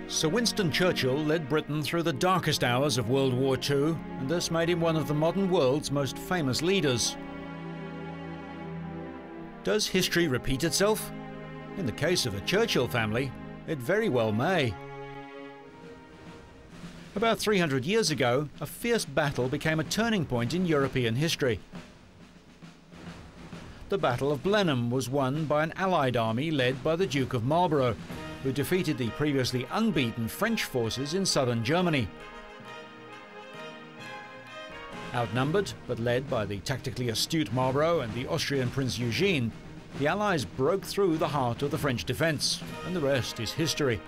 Sir Winston Churchill led Britain through the darkest hours of World War II, and this made him one of the modern world's most famous leaders. Does history repeat itself? In the case of the Churchill family, it very well may. About 300 years ago, a fierce battle became a turning point in European history. The Battle of Blenheim was won by an Allied army led by the Duke of Marlborough, who defeated the previously unbeaten French forces in southern Germany. Outnumbered, but led by the tactically astute Marlborough and the Austrian Prince Eugene, the Allies broke through the heart of the French defence, and the rest is history.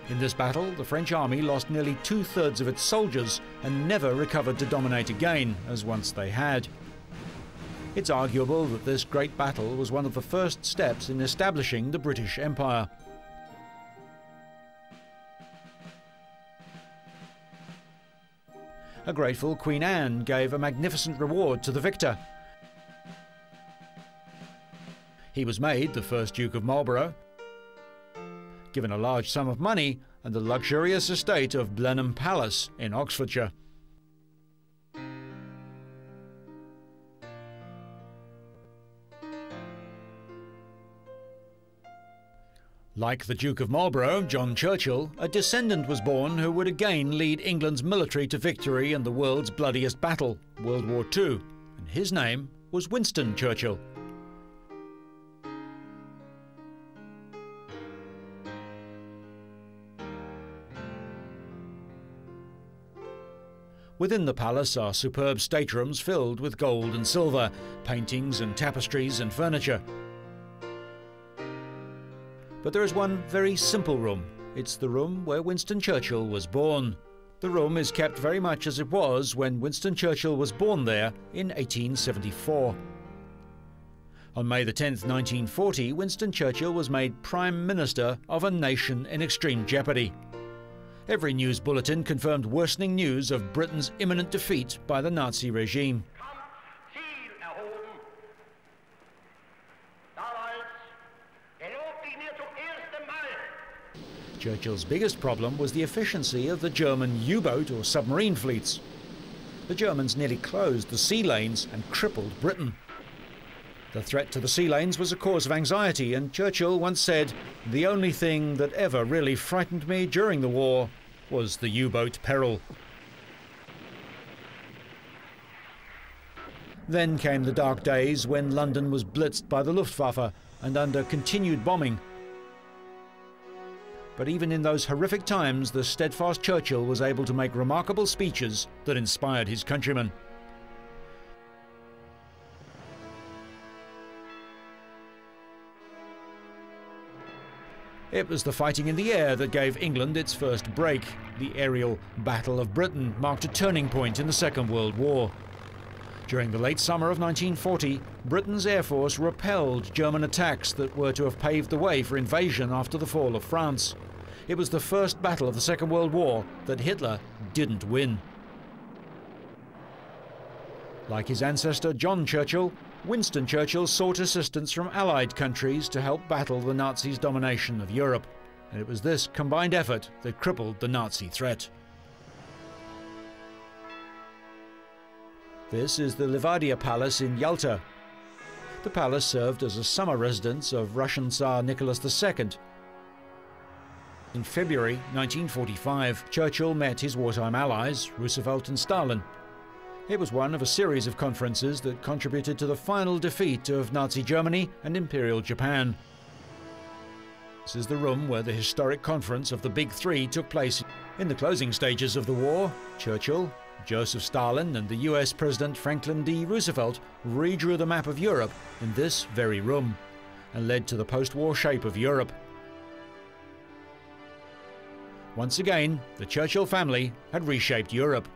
In this battle, the French army lost nearly 2/3 of its soldiers and never recovered to dominate again, as once they had. It's arguable that this great battle was one of the first steps in establishing the British Empire. A grateful Queen Anne gave a magnificent reward to the victor. He was made the first Duke of Marlborough, given a large sum of money and the luxurious estate of Blenheim Palace in Oxfordshire. Like the Duke of Marlborough, John Churchill, a descendant was born who would again lead England's military to victory in the world's bloodiest battle, World War II, and his name was Winston Churchill. Within the palace are superb staterooms filled with gold and silver, paintings and tapestries and furniture. But there is one very simple room. It's the room where Winston Churchill was born. The room is kept very much as it was when Winston Churchill was born there in 1874. On May the 10th, 1940, Winston Churchill was made Prime Minister of a nation in extreme jeopardy. Every news bulletin confirmed worsening news of Britain's imminent defeat by the Nazi regime. Churchill's biggest problem was the efficiency of the German U-boat or submarine fleets. The Germans nearly closed the sea lanes and crippled Britain. The threat to the sea lanes was a cause of anxiety, and Churchill once said, "The only thing that ever really frightened me during the war was the U-boat peril." Then came the dark days when London was blitzed by the Luftwaffe and under continued bombing. But even in those horrific times, the steadfast Churchill was able to make remarkable speeches that inspired his countrymen. It was the fighting in the air that gave England its first break. The aerial Battle of Britain marked a turning point in the Second World War. During the late summer of 1940, Britain's Air Force repelled German attacks that were to have paved the way for invasion after the fall of France. It was the first battle of the Second World War that Hitler didn't win. Like his ancestor John Churchill, Winston Churchill sought assistance from Allied countries to help battle the Nazis' domination of Europe, and it was this combined effort that crippled the Nazi threat. This is the Livadia Palace in Yalta. The palace served as a summer residence of Russian Tsar Nicholas II. In February 1945, Churchill met his wartime allies, Roosevelt and Stalin. It was one of a series of conferences that contributed to the final defeat of Nazi Germany and Imperial Japan. This is the room where the historic conference of the Big Three took place. In the closing stages of the war, Churchill, Joseph Stalin and the US President Franklin D. Roosevelt redrew the map of Europe in this very room and led to the post-war shape of Europe. Once again, the Churchill family had reshaped Europe.